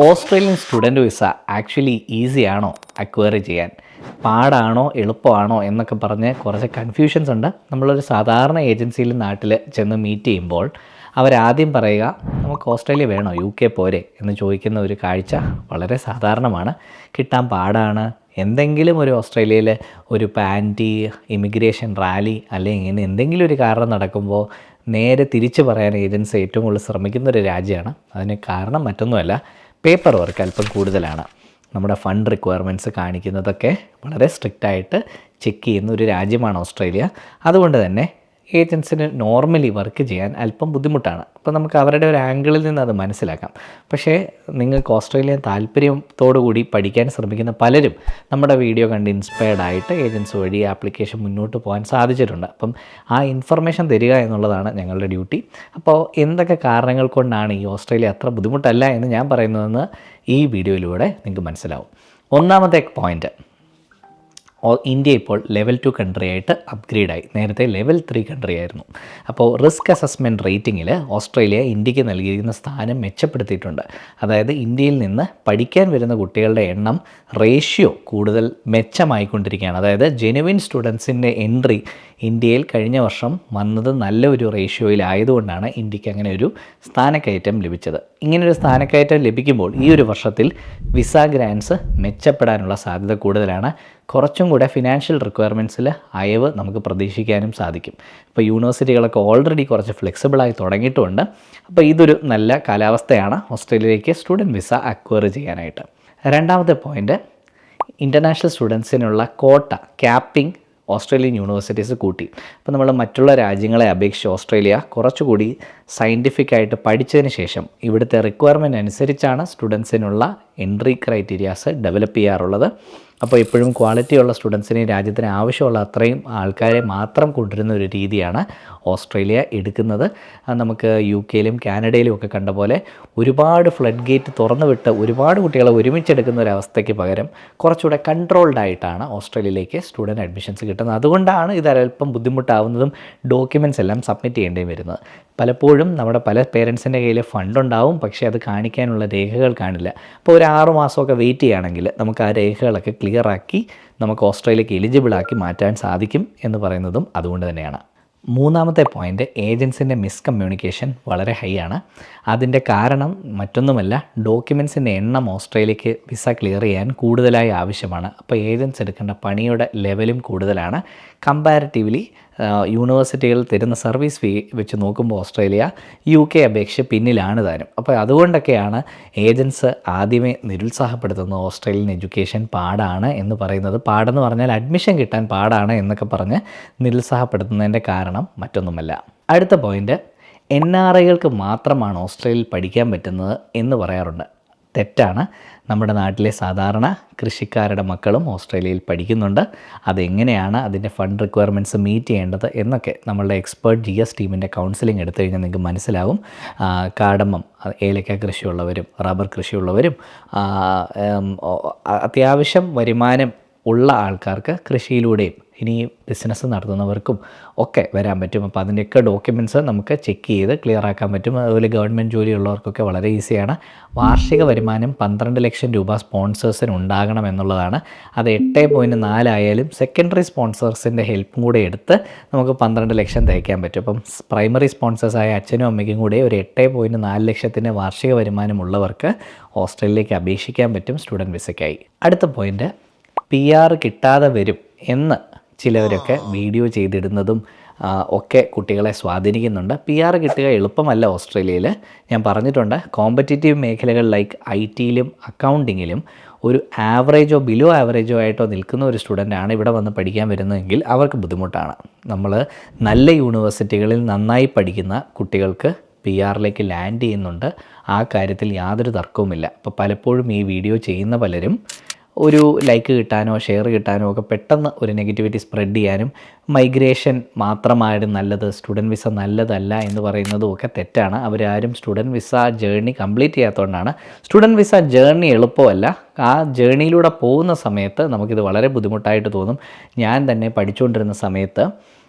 Australian student visa actually easy ആണോ acquire ചെയ്യാൻ? പാടാണോ എളുപ്പമാണോ എന്നൊക്കെ പറഞ്ഞ് കുറച്ച് കൺഫ്യൂഷൻസ് ഉണ്ട്. നമ്മളൊരു സാധാരണ ഏജൻസിയിൽ നാട്ടിൽ ചെന്ന് മീറ്റ് ചെയ്യുമ്പോൾ അവരാദ്യം പറയുക, നമുക്ക് ഓസ്ട്രേലിയ വേണോ, UK പോരെ എന്ന് ചോദിക്കുന്ന ഒരു കാഴ്ച വളരെ സാധാരണമാണ്. കിട്ടാൻ പാടാണ്. എന്തെങ്കിലും ഒരു ഓസ്ട്രേലിയയിൽ ഒരു പാൻറ്റി ഇമിഗ്രേഷൻ റാലി അല്ലെങ്കിൽ ഇങ്ങനെ എന്തെങ്കിലും ഒരു കാരണം നടക്കുമ്പോൾ നേരെ തിരിച്ച് പറയാൻ ഏജൻസി ഏറ്റവും കൂടുതൽ ശ്രമിക്കുന്നൊരു രാജ്യമാണ്. അതിന് കാരണം മറ്റൊന്നുമല്ല, പേപ്പർ വർക്ക് അല്പം കൂടുതലാണ്. നമ്മുടെ ഫണ്ട് റിക്വയർമെൻറ്റ്സ് കാണിക്കുന്നതൊക്കെ വളരെ സ്ട്രിക്റ്റായിട്ട് ചെക്ക് ചെയ്യുന്ന ഒരു രാജ്യമാണ് ഓസ്ട്രേലിയ. അതുകൊണ്ട് തന്നെ ഏജൻസിന് നോർമലി വർക്ക് ചെയ്യാൻ അല്പം ബുദ്ധിമുട്ടാണ്. അപ്പോൾ നമുക്ക് അവരുടെ ഒരു ആംഗിളിൽ നിന്ന് അത് മനസ്സിലാക്കാം. പക്ഷേ നിങ്ങൾക്ക് ഓസ്ട്രേലിയൻ താല്പര്യത്തോടു കൂടി പഠിക്കാൻ ശ്രമിക്കുന്ന പലരും നമ്മുടെ വീഡിയോ കണ്ട് ഇൻസ്പയർഡ് ആയിട്ട് ഏജൻസി വഴി ആപ്ലിക്കേഷൻ മുന്നോട്ട് പോകാൻ സാധിച്ചിട്ടുണ്ട്. അപ്പം ആ ഇൻഫർമേഷൻ തരിക എന്നുള്ളതാണ് ഞങ്ങളുടെ ഡ്യൂട്ടി. അപ്പോൾ എന്തൊക്കെ കാരണങ്ങൾ കൊണ്ടാണ് ഈ ഓസ്ട്രേലിയ അത്ര ബുദ്ധിമുട്ടല്ല എന്ന് ഞാൻ പറയുന്നതെന്ന് ഈ വീഡിയോയിലൂടെ നിങ്ങൾക്ക് മനസ്സിലാവും. ഒന്നാമത്തെ പോയിൻറ്റ്, ഇന്ത്യ ഇപ്പോൾ ലെവൽ 2 കൺട്രി ആയിട്ട് അപ്ഗ്രേഡായി. നേരത്തെ ലെവൽ 3 കൺട്രി ആയിരുന്നു. അപ്പോൾ റിസ്ക് അസസ്മെൻറ്റ് റേറ്റിങ്ങിൽ ഓസ്ട്രേലിയ ഇന്ത്യക്ക് നൽകിയിരിക്കുന്ന സ്ഥാനം മെച്ചപ്പെടുത്തിയിട്ടുണ്ട്. അതായത് ഇന്ത്യയിൽ നിന്ന് പഠിക്കാൻ വരുന്ന കുട്ടികളുടെ എണ്ണം റേഷ്യോ കൂടുതൽ മെച്ചമായിക്കൊണ്ടിരിക്കുകയാണ്. അതായത് ജെനുവിൻ സ്റ്റുഡൻസിൻ്റെ എൻട്രി ഇന്ത്യയിൽ കഴിഞ്ഞ വർഷം വന്നത് നല്ല ഒരു റേഷ്യോയിലായതുകൊണ്ടാണ് ഇന്ത്യക്ക് അങ്ങനെ ഒരു സ്ഥാനക്കയറ്റം ലഭിച്ചത്. ഇങ്ങനൊരു സ്ഥാനക്കയറ്റം ലഭിക്കുമ്പോൾ ഈ ഒരു വർഷത്തിൽ വിസ ഗ്രാൻസ് മെച്ചപ്പെടാനുള്ള സാധ്യത കൂടുതലാണ്. കുറച്ചും കൂടെ ഫിനാൻഷ്യൽ റിക്വയർമെൻറ്റ്സിൽ അയവ് നമുക്ക് പ്രതീക്ഷിക്കാനും സാധിക്കും. ഇപ്പോൾ യൂണിവേഴ്സിറ്റികളൊക്കെ ഓൾറെഡി കുറച്ച് ഫ്ലെക്സിബിളായി തുടങ്ങിയിട്ടുമുണ്ട്. അപ്പോൾ ഇതൊരു നല്ല കാലാവസ്ഥയാണ് ഓസ്ട്രേലിയയിലേക്ക് സ്റ്റുഡൻറ്റ് വിസ അക്വയർ ചെയ്യാനായിട്ട്. രണ്ടാമത്തെ പോയിൻറ്റ്, ഇൻ്റർനാഷണൽ സ്റ്റുഡൻസിനുള്ള കോട്ട ക്യാപ്പിംഗ് ഓസ്ട്രേലിയൻ യൂണിവേഴ്സിറ്റീസ് കൂട്ടി. അപ്പോൾ നമ്മൾ മറ്റുള്ള രാജ്യങ്ങളെ അപേക്ഷിച്ച് ഓസ്ട്രേലിയ കുറച്ചുകൂടി സയൻറ്റിഫിക്കായിട്ട് പഠിച്ചതിന് ശേഷം ഇവിടുത്തെ റിക്വയർമെൻറ്റ് അനുസരിച്ചാണ് സ്റ്റുഡൻസിനുള്ള എൻട്രി ക്രൈറ്റീരിയാസ് ഡെവലപ്പ് ചെയ്യാറുള്ളത്. അപ്പോൾ ഇപ്പോഴും ക്വാളിറ്റിയുള്ള സ്റ്റുഡൻസിനെ രാജ്യത്തിന് ആവശ്യമുള്ള അത്രയും ആൾക്കാരെ മാത്രം കൊണ്ടുവരുന്ന ഒരു രീതിയാണ് ഓസ്ട്രേലിയ എടുക്കുന്നത്. നമുക്ക് UK യിലും കാനഡയിലും ഒക്കെ കണ്ട പോലെ ഒരുപാട് ഫ്ലഡ് ഗേറ്റ് തുറന്നു വിട്ട് ഒരുപാട് കുട്ടികളെ ഒരുമിച്ചെടുക്കുന്ന ഒരു അവസ്ഥയ്ക്ക് പകരം കുറച്ചുകൂടെ കൺട്രോൾഡ് ആയിട്ടാണ് ഓസ്ട്രേലിയയിലേക്ക് സ്റ്റുഡൻറ്റ് അഡ്മിഷൻസ് കിട്ടുന്നത്. അതുകൊണ്ടാണ് ഇത് അല്പം ബുദ്ധിമുട്ടാവുന്നതും ഡോക്യുമെൻറ്റ്സ് എല്ലാം സബ്മിറ്റ് ചെയ്യേണ്ടിയും വരുന്നത്. പലപ്പോഴും നമ്മുടെ പല പേരൻസിൻ്റെ കയ്യിൽ ഫണ്ടുണ്ടാവും, പക്ഷേ അത് കാണിക്കാനുള്ള രേഖകൾ കാണില്ല. അപ്പോൾ ഒരു 6 മാസമൊക്കെ വെയിറ്റ് ചെയ്യുകയാണെങ്കിൽ നമുക്ക് ആ രേഖകളൊക്കെ ക്ലിയറാക്കി നമുക്ക് ഓസ്ട്രേലിയക്ക് എലിജിബിളാക്കി മാറ്റാൻ സാധിക്കും എന്ന് പറയുന്നതും അതുകൊണ്ട് തന്നെയാണ്. മൂന്നാമത്തെ പോയിൻറ്റ്, ഏജൻസിൻ്റെ മിസ്കമ്മ്യൂണിക്കേഷൻ വളരെ ഹൈ ആണ്. അതിൻ്റെ കാരണം മറ്റൊന്നുമല്ല, ഡോക്യുമെൻസിൻ്റെ എണ്ണം ഓസ്ട്രേലിയക്ക് വിസ ക്ലിയർ ചെയ്യാൻ കൂടുതലായി ആവശ്യമാണ്. അപ്പോൾ ഏജൻസ് എടുക്കേണ്ട പണിയുടെ ലെവലും കൂടുതലാണ്. കമ്പാരിറ്റീവ്ലി യൂണിവേഴ്സിറ്റികൾ തരുന്ന സർവീസ് ഫീ വെച്ച് നോക്കുമ്പോൾ ഓസ്ട്രേലിയ UK അപേക്ഷിച്ച് പിന്നിലാണ് താനും. അപ്പോൾ അതുകൊണ്ടൊക്കെയാണ് ഏജൻസ് ആദ്യമേ നിരുത്സാഹപ്പെടുത്തുന്നത് ഓസ്ട്രേലിയൻ എഡ്യൂക്കേഷൻ പാടാണ് എന്ന് പറയുന്നത്. പാടെന്ന് പറഞ്ഞാൽ അഡ്മിഷൻ കിട്ടാൻ പാടാണ് എന്നൊക്കെ പറഞ്ഞ് നിരുത്സാഹപ്പെടുത്തുന്നതിൻ്റെ കാരണം മറ്റൊന്നുമല്ല. അടുത്ത പോയിൻറ്റ്, NRIകൾക്ക് മാത്രമാണ് ഓസ്ട്രേലിയയിൽ പഠിക്കാൻ പറ്റുന്നത് എന്ന് പറയാറുണ്ട്. തെറ്റാണ്. നമ്മുടെ നാട്ടിലെ സാധാരണ കൃഷിക്കാരുടെ മക്കളും ഓസ്ട്രേലിയയിൽ പഠിക്കുന്നുണ്ട്. അതെങ്ങനെയാണ് അതിൻ്റെ ഫണ്ട് റിക്വയർമെൻറ്റ്സ് മീറ്റ് ചെയ്യേണ്ടത് എന്നൊക്കെ നമ്മളുടെ എക്സ്പേർട്ട് GS ടീമിൻ്റെ കൗൺസിലിംഗ് എടുത്തു കഴിഞ്ഞാൽ നിങ്ങൾക്ക് മനസ്സിലാവും. കാടമ്മം, ഏലക്ക കൃഷിയുള്ളവരും റബ്ബർ കൃഷിയുള്ളവരും അത്യാവശ്യം വരുമാനം ഉള്ള ആൾക്കാർക്ക് കൃഷിയിലൂടെയും ഇനി ബിസിനസ് നടത്തുന്നവർക്കും ഒക്കെ വരാൻ പറ്റും. അപ്പോൾ അതിൻ്റെയൊക്കെ ഡോക്യുമെൻറ്റ്സ് നമുക്ക് ചെക്ക് ചെയ്ത് ക്ലിയർ ആക്കാൻ പറ്റും. അതുപോലെ ഗവൺമെൻറ് ജോലിയുള്ളവർക്കൊക്കെ വളരെ ഈസിയാണ്. വാർഷിക വരുമാനം 12 ലക്ഷം രൂപ സ്പോൺസേഴ്സിന് ഉണ്ടാകണം എന്നുള്ളതാണ്. അത് 8.4 ആയാലും സെക്കൻഡറി സ്പോൺസേഴ്സിൻ്റെ ഹെൽപ്പും കൂടെ എടുത്ത് നമുക്ക് 12 ലക്ഷം തയ്ക്കാൻ പറ്റും. അപ്പം പ്രൈമറി സ്പോൺസേഴ്സായ അച്ഛനും അമ്മയ്ക്കും കൂടെ ഒരു 8.4 ലക്ഷത്തിൻ്റെ വാർഷിക വരുമാനമുള്ളവർക്ക് ഓസ്ട്രേലിയയിലേക്ക് അപേക്ഷിക്കാൻ പറ്റും സ്റ്റുഡൻറ്റ് വിസയ്ക്കായി. അടുത്ത പോയിൻറ്റ്, PR കിട്ടാതെ വരും എന്ന് ചിലവരൊക്കെ വീഡിയോ ചെയ്തിടുന്നതും ഒക്കെ കുട്ടികളെ സ്വാധീനിക്കുന്നുണ്ട്. PR കിട്ടുക എളുപ്പമല്ല ഓസ്ട്രേലിയയിൽ. ഞാൻ പറഞ്ഞിട്ടുണ്ട്, കോമ്പറ്റീറ്റീവ് മേഖലകൾ ലൈക്ക് IT-യിലും അക്കൗണ്ടിങ്ങിലും ഒരു ആവറേജോ ബിലോ ആവറേജോ ആയിട്ടോ നിൽക്കുന്ന ഒരു സ്റ്റുഡൻ്റാണ് ഇവിടെ വന്ന് പഠിക്കാൻ വരുന്നതെങ്കിൽ അവർക്ക് ബുദ്ധിമുട്ടാണ്. നമ്മൾ നല്ല യൂണിവേഴ്സിറ്റികളിൽ നന്നായി പഠിക്കുന്ന കുട്ടികൾക്ക് PR-ലേക്ക് ലാൻഡ് ചെയ്യുന്നുണ്ട്. ആ കാര്യത്തിൽ യാതൊരു തർക്കവുമില്ല. അപ്പോൾ പലപ്പോഴും ഈ വീഡിയോ ചെയ്യുന്ന പലരും ഒരു ലൈക്ക് കിട്ടാനോ ഷെയർ കിട്ടാനോ ഒക്കെ പെട്ടെന്ന് ഒരു നെഗറ്റിവിറ്റി സ്പ്രെഡ് ചെയ്യാനും മൈഗ്രേഷൻ മാത്രമായിട്ട് നല്ലത്, സ്റ്റുഡൻറ്റ് വിസ നല്ലതല്ല എന്ന് പറയുന്നതും ഒക്കെ തെറ്റാണ്. അവരാരും സ്റ്റുഡൻറ്റ് വിസ ജേർണി കംപ്ലീറ്റ് ചെയ്യാത്തതുകൊണ്ടാണ്. സ്റ്റുഡൻറ്റ് വിസ ജേർണി എളുപ്പമല്ല. ആ ജേർണിയിലൂടെ പോകുന്ന സമയത്ത് നമുക്കിത് വളരെ ബുദ്ധിമുട്ടായിട്ട് തോന്നും. ഞാൻ തന്നെ പഠിച്ചുകൊണ്ടിരുന്ന സമയത്ത്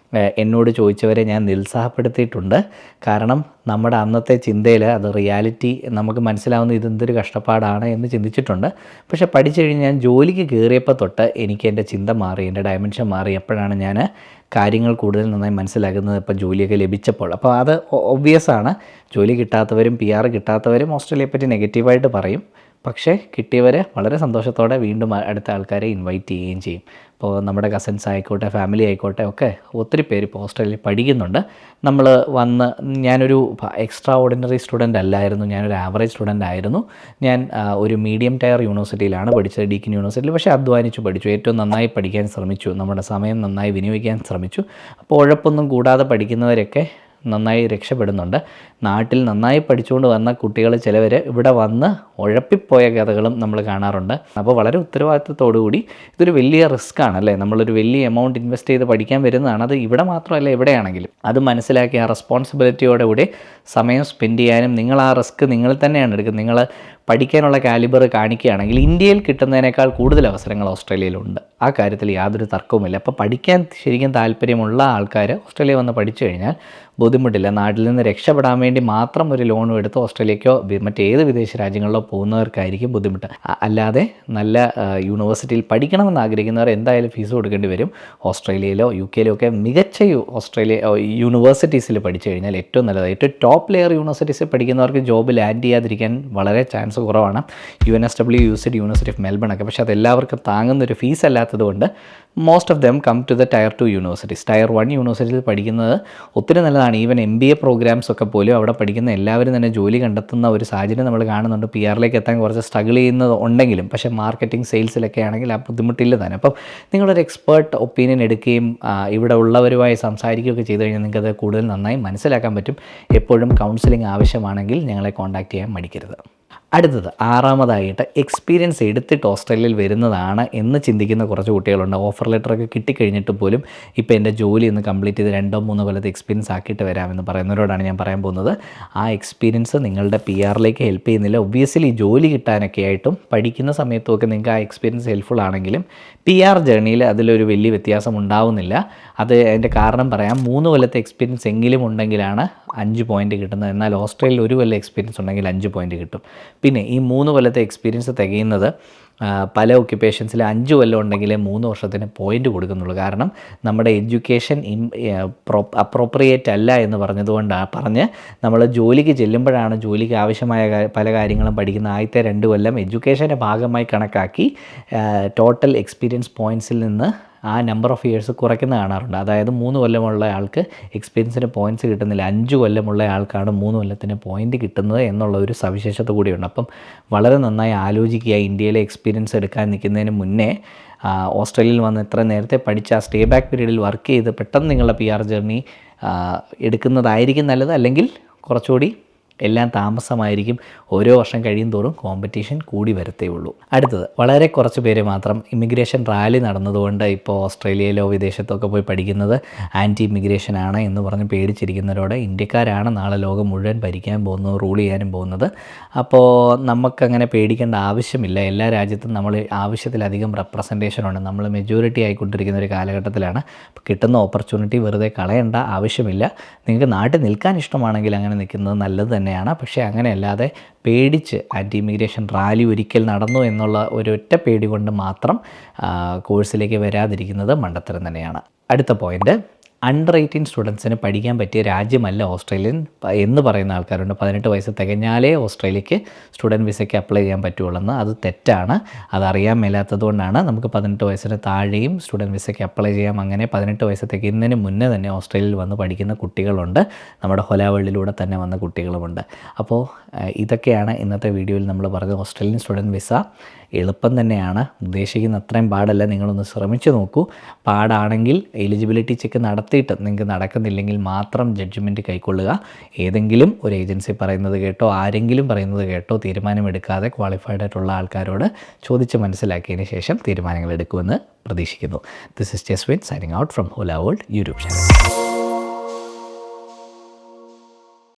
എന്നോട് ചോദിച്ചവരെ ഞാൻ നിരുത്സാഹപ്പെടുത്തിയിട്ടുണ്ട്. കാരണം നമ്മുടെ അന്നത്തെ ചിന്തയിൽ അത് റിയാലിറ്റി നമുക്ക് മനസ്സിലാവുന്ന ഇതെന്തൊരു കഷ്ടപ്പാടാണ് എന്ന് ചിന്തിച്ചിട്ടുണ്ട്. പക്ഷേ പഠിച്ചു കഴിഞ്ഞ് ഞാൻ ജോലിക്ക് കയറിയപ്പോൾ തൊട്ട് എനിക്ക് എൻ്റെ ചിന്ത മാറി, എൻ്റെ ഡയമെൻഷൻ മാറി. എപ്പോഴാണ് ഞാൻ കാര്യങ്ങൾ കൂടുതൽ നന്നായി മനസ്സിലാക്കുന്നത്, ഇപ്പോൾ ജോലിയൊക്കെ ലഭിച്ചപ്പോൾ. അപ്പോൾ അത് ഒബ്വിയസാണ്. ജോലി കിട്ടാത്തവരും PR കിട്ടാത്തവരും ഓസ്ട്രേലിയയെ പറ്റി നെഗറ്റീവായിട്ട് പറയും. പക്ഷേ കിട്ടിയവരെ വളരെ സന്തോഷത്തോടെ വീണ്ടും അടുത്ത ആൾക്കാരെ ഇൻവൈറ്റ് ചെയ്യുകയും ചെയ്യും. ഇപ്പോൾ നമ്മുടെ കസിൻസ് ആയിക്കോട്ടെ, ഫാമിലി ആയിക്കോട്ടെ ഒക്കെ ഒത്തിരി പേര് ഇപ്പോൾ ഓസ്ട്രേലിയയിൽ പഠിക്കുന്നുണ്ട്. നമ്മൾ വന്ന് ഞാനൊരു എക്സ്ട്രാ ഓർഡിനറി സ്റ്റുഡൻ്റ് അല്ലായിരുന്നു, ഞാനൊരു ആവറേജ് സ്റ്റുഡൻ്റ് ആയിരുന്നു. ഞാൻ ഒരു മീഡിയം ടയർ യൂണിവേഴ്സിറ്റിയിലാണ് പഠിച്ചത്, ഡീക്കൻ യൂണിവേഴ്സിറ്റിയിൽ. പക്ഷേ അധ്വാനിച്ചു പഠിച്ചു, ഏറ്റവും നന്നായി പഠിക്കാൻ ശ്രമിച്ചു, നമ്മുടെ സമയം നന്നായി വിനിയോഗിക്കാൻ ശ്രമിച്ചു. അപ്പോൾ ഉഴപ്പൊന്നും കൂടാതെ പഠിക്കുന്നവരൊക്കെ നന്നായി രക്ഷപ്പെടുന്നുണ്ട്. നാട്ടിൽ നന്നായി പഠിച്ചുകൊണ്ട് വന്ന കുട്ടികൾ ചിലവർ ഇവിടെ വന്ന് ഉഴപ്പിപ്പോയ കഥകളും നമ്മൾ കാണാറുണ്ട്. അപ്പോൾ വളരെ ഉത്തരവാദിത്തത്തോടു കൂടി, ഇതൊരു വലിയ റിസ്ക്കാണ് അല്ലേ, നമ്മളൊരു വലിയ എമൗണ്ട് ഇൻവെസ്റ്റ് ചെയ്ത് പഠിക്കാൻ വരുന്നതാണ്. അത് ഇവിടെ മാത്രമല്ല എവിടെയാണെങ്കിലും അത് മനസ്സിലാക്കി ആ റെസ്പോൺസിബിലിറ്റിയോടെ കൂടി സമയം സ്പെൻഡ് ചെയ്യാനും, നിങ്ങൾ ആ റിസ്ക് നിങ്ങൾ തന്നെയാണ് എടുക്കുന്നത്. നിങ്ങൾ പഠിക്കാനുള്ള കാലിബർ കാണിക്കുകയാണെങ്കിൽ ഇന്ത്യയിൽ കിട്ടുന്നതിനേക്കാൾ കൂടുതൽ അവസരങ്ങൾ ഓസ്ട്രേലിയയിലുണ്ട്. ആ കാര്യത്തിൽ യാതൊരു തർക്കവുമില്ല. അപ്പോൾ പഠിക്കാൻ ശരിക്കും താല്പര്യമുള്ള ആൾക്കാർ ഓസ്ട്രേലിയ വന്ന് പഠിച്ചു കഴിഞ്ഞാൽ ബുദ്ധിമുട്ടില്ല. നാട്ടിൽ നിന്ന് രക്ഷപ്പെടാൻ വേണ്ടി മാത്രം ഒരു ലോണും എടുത്ത് ഓസ്ട്രേലിയക്കോ മറ്റേത് വിദേശ രാജ്യങ്ങളിലോ പോകുന്നവർക്കായിരിക്കും ബുദ്ധിമുട്ട്. അല്ലാതെ നല്ല യൂണിവേഴ്സിറ്റിയിൽ പഠിക്കണമെന്ന് ആഗ്രഹിക്കുന്നവർ എന്തായാലും ഫീസ് കൊടുക്കേണ്ടി വരും. ഓസ്ട്രേലിയയിലോ UK ഒക്കെ മികച്ച യൂണിവേഴ്സിറ്റീസിൽ പഠിച്ചു കഴിഞ്ഞാൽ ഏറ്റവും നല്ലത്. ഏറ്റവും ടോപ്പ് ലെയർ യൂണിവേഴ്സിറ്റീസിൽ പഠിക്കുന്നവർക്ക് ജോബ് ലാൻഡ് ചെയ്യാതിരിക്കാൻ വളരെ ചാൻസ് കുറവാണ്. UNSW യൂണിവേഴ്സിറ്റി ഓഫ് മെൽബൺ ഒക്കെ. പക്ഷേ അതെല്ലാവർക്കും താങ്ങുന്നൊരു ഫീസ് അല്ലാത്തതുകൊണ്ട് most of them come to the tier 2 universities. Tier 1 യൂണിവേഴ്സിറ്റിയിൽ പഠിക്കുന്നത് ഒത്തിരി നല്ലതാണ്. ഈവൻ MBA പ്രോഗ്രാംസ് ഒക്കെ പോലും അവിടെ പഠിക്കുന്ന എല്ലാവരും തന്നെ ജോലി കണ്ടെത്തുന്ന ഒരു സാഹചര്യം നമ്മൾ കാണുന്നുണ്ട്. PR-ലേക്ക് എത്താൻ കുറച്ച് സ്ട്രഗിൾ ചെയ്യുന്നത് ഉണ്ടെങ്കിലും, പക്ഷേ മാർക്കറ്റിംഗ് സെയിൽസിലൊക്കെ ആണെങ്കിൽ ആ ബുദ്ധിമുട്ടില്ല തന്നെ. അപ്പം നിങ്ങളൊരു എക്സ്പേർട്ട് ഒപ്പീനിയൻ എടുക്കുകയും ഇവിടെ ഉള്ളവരുമായി സംസാരിക്കുകയൊക്കെ ചെയ്ത് കഴിഞ്ഞാൽ നിങ്ങൾക്കത് കൂടുതൽ നന്നായി മനസ്സിലാക്കാൻ പറ്റും. എപ്പോഴും കൗൺസിലിംഗ് ആവശ്യമാണെങ്കിൽ ഞങ്ങളെ കോൺടാക്റ്റ് ചെയ്യാൻ മടിക്കരുത്. അടുത്തത് 6ാമതായിട്ട് എക്സ്പീരിയൻസ് എടുത്തിട്ട് ഓസ്ട്രേലിയയിൽ വരുന്നതാണ് എന്ന് ചിന്തിക്കുന്ന കുറച്ച് കുട്ടികളുണ്ട്. ഓഫർ ലെറ്ററൊക്കെ കിട്ടിക്കഴിഞ്ഞിട്ട് പോലും ഇപ്പോൾ എൻ്റെ ജോലി ഒന്ന് കംപ്ലീറ്റ് ചെയ്ത് 2-3 കൊല്ലത്തെ എക്സ്പീരിയൻസ് ആക്കിയിട്ട് വരാമെന്ന് പറയുന്നവരോടാണ് ഞാൻ പറയാൻ പോകുന്നത്. ആ എക്സ്പീരിയൻസ് നിങ്ങളുടെ PR-ലേക്ക് ഹെൽപ്പ് ചെയ്യുന്നില്ല. ഒബ്വിയസ്ലി ജോലി കിട്ടാനൊക്കെ ആയിട്ടും പഠിക്കുന്ന സമയത്തുമൊക്കെ നിങ്ങൾക്ക് ആ എക്സ്പീരിയൻസ് ഹെൽപ്ഫുൾ ആണെങ്കിലും PR ജേർണിയിൽ അതിലൊരു വലിയ വ്യത്യാസം ഉണ്ടാവുന്നില്ല. അത് അതിൻ്റെ കാരണം പറയാം. 3 കൊല്ലത്തെ എക്സ്പീരിയൻസ് എങ്കിലും ഉണ്ടെങ്കിലാണ് 5 പോയിൻറ്റ് കിട്ടുന്നത്. എന്നാൽ ഓസ്ട്രേലിയയിൽ 1 കൊല്ലം എക്സ്പീരിയൻസ് ഉണ്ടെങ്കിൽ 5 പോയിൻറ്റ് കിട്ടും. പിന്നെ ഈ 3 കൊല്ലത്തെ എക്സ്പീരിയൻസ് തികയുന്നത് പല ഒക്യുപ്പേഷൻസിൽ 5 കൊല്ലം ഉണ്ടെങ്കിലേ 3 വർഷത്തിന് പോയിൻ്റ് കൊടുക്കുന്നുള്ളൂ. കാരണം നമ്മുടെ എഡ്യൂക്കേഷൻ അപ്രോപ്രിയേറ്റ് അല്ല എന്ന് പറഞ്ഞ് നമ്മൾ ജോലിക്ക് ചെല്ലുമ്പോഴാണ് ജോലിക്ക് ആവശ്യമായ പല കാര്യങ്ങളും പഠിക്കുന്ന. ആദ്യത്തെ 2 കൊല്ലം എഡ്യൂക്കേഷൻ്റെ ഭാഗമായി കണക്കാക്കി ടോട്ടൽ എക്സ്പീരിയൻസ് പോയിൻറ്റ്സിൽ നിന്ന് ആ നമ്പർ ഓഫ് ഇയേഴ്സ് കുറയ്ക്കുന്ന കാണാറുണ്ട്. അതായത് 3 കൊല്ലമുള്ള ആൾക്ക് എക്സ്പീരിയൻസിന് പോയിൻറ്റ്സ് കിട്ടുന്നില്ല, 5 കൊല്ലമുള്ള ആൾക്കാണ് 3 കൊല്ലത്തിന് പോയിൻ്റ് കിട്ടുന്നത് എന്നുള്ള ഒരു സവിശേഷത കൂടിയുണ്ട്. അപ്പം വളരെ നന്നായി ആലോചിക്കുക. ഇന്ത്യയിലെ എക്സ്പീരിയൻസ് എടുക്കാൻ നിൽക്കുന്നതിന് മുന്നേ ഓസ്ട്രേലിയയിൽ വന്ന് എത്ര നേരത്തെ പഠിച്ച ആ സ്റ്റേ ബാക്ക് പീരീഡിൽ വർക്ക് ചെയ്ത് പെട്ടെന്ന് നിങ്ങളുടെ PR ജേർണി എടുക്കുന്നതായിരിക്കും നല്ലത്. അല്ലെങ്കിൽ കുറച്ചുകൂടി എല്ലാം താമസമായിരിക്കും. ഓരോ വർഷം കഴിയും തോറും കോമ്പറ്റീഷൻ കൂടി വരത്തേ ഉള്ളൂ. അടുത്തത്, വളരെ കുറച്ച് പേര് മാത്രം ഇമിഗ്രേഷൻ റാലി നടന്നതുകൊണ്ട് ഇപ്പോൾ ഓസ്ട്രേലിയയിലോ വിദേശത്തൊക്കെ പോയി പഠിക്കുന്നത് ആൻറ്റി ഇമിഗ്രേഷൻ ആണ് എന്ന് പറഞ്ഞ് പേടിച്ചിരിക്കുന്നവരോട്, ഇന്ത്യക്കാരാണ് നാളെ ലോകം മുഴുവൻ ഭരിക്കാൻ പോകുന്നത്, റൂൾ ചെയ്യാനും പോകുന്നത്. അപ്പോൾ നമുക്കങ്ങനെ പേടിക്കേണ്ട ആവശ്യമില്ല. എല്ലാ രാജ്യത്തും നമ്മൾ ആവശ്യത്തിലധികം റെപ്രസെൻറ്റേഷൻ ഉണ്ട്. നമ്മൾ മെജോറിറ്റി ആയിക്കൊണ്ടിരിക്കുന്ന ഒരു കാലഘട്ടത്തിലാണ്. കിട്ടുന്ന ഓപ്പർച്യൂണിറ്റി വെറുതെ കളയേണ്ട ആവശ്യമില്ല. നിങ്ങൾക്ക് നാട്ടിൽ നിൽക്കാൻ ഇഷ്ടമാണെങ്കിൽ അങ്ങനെ നിൽക്കുന്നത് നല്ലത് തന്നെയാണ്. പക്ഷേ അങ്ങനെയല്ലാതെ പേടിച്ച് ആൻറ്റി ഇമിഗ്രേഷൻ റാലി ഒരിക്കൽ നടന്നു എന്നുള്ള ഒരൊറ്റ പേടി കൊണ്ട് മാത്രം കോഴ്സിലേക്ക് വരാതിരിക്കുന്നത് മണ്ടത്തരം തന്നെയാണ്. അടുത്ത പോയിൻ്റ്, അണ്ടർ 18 സ്റ്റുഡൻസിന് പഠിക്കാൻ പറ്റിയ രാജ്യമല്ല ഓസ്ട്രേലിയൻ എന്ന് പറയുന്ന ആൾക്കാരുണ്ട്. 18 വയസ്സ് തികഞ്ഞാലേ ഓസ്ട്രേലിയക്ക് സ്റ്റുഡൻറ്റ് വിസയ്ക്ക് അപ്ലൈ ചെയ്യാൻ പറ്റുള്ളൂ. അത് തെറ്റാണ്. അതറിയാൻ മേലാത്തതുകൊണ്ടാണ്. നമുക്ക് 18 വയസ്സിന് താഴെയും സ്റ്റുഡൻറ്റ് വിസയ്ക്ക് അപ്ലൈ ചെയ്യാം. അങ്ങനെ 18 വയസ്സ് തികയുന്നതിന് മുന്നേ തന്നെ ഓസ്ട്രേലിയയിൽ വന്ന് പഠിക്കുന്ന കുട്ടികളുണ്ട്. നമ്മുടെ ഹൊലാവേൾഡിലൂടെ തന്നെ വന്ന കുട്ടികളുമുണ്ട്. അപ്പോൾ ഇതൊക്കെയാണ് ഇന്നത്തെ വീഡിയോയിൽ നമ്മൾ പറഞ്ഞത്. ഓസ്ട്രേലിയൻ സ്റ്റുഡൻറ്റ് വിസ എളുപ്പം തന്നെയാണ്, ഉദ്ദേശിക്കുന്ന അത്രയും പാടല്ല. നിങ്ങളൊന്ന് ശ്രമിച്ചു നോക്കൂ. പാടാണെങ്കിൽ എലിജിബിലിറ്റി ചെക്ക് നടത്തിയിട്ട് നിങ്ങൾക്ക് നടക്കുന്നില്ലെങ്കിൽ മാത്രം ജഡ്ജ്മെൻറ്റ് കൈക്കൊള്ളുക. ഏതെങ്കിലും ഒരു ഏജൻസി പറയുന്നത് കേട്ടോ, ആരെങ്കിലും പറയുന്നത് കേട്ടോ തീരുമാനമെടുക്കാതെ ക്വാളിഫൈഡ് ആയിട്ടുള്ള ആൾക്കാരോട് ചോദിച്ച് മനസ്സിലാക്കിയതിന് ശേഷം തീരുമാനങ്ങൾ എടുക്കുമെന്ന് പ്രതീക്ഷിക്കുന്നു. This is Jaswin signing out from Hola world YouTube channel.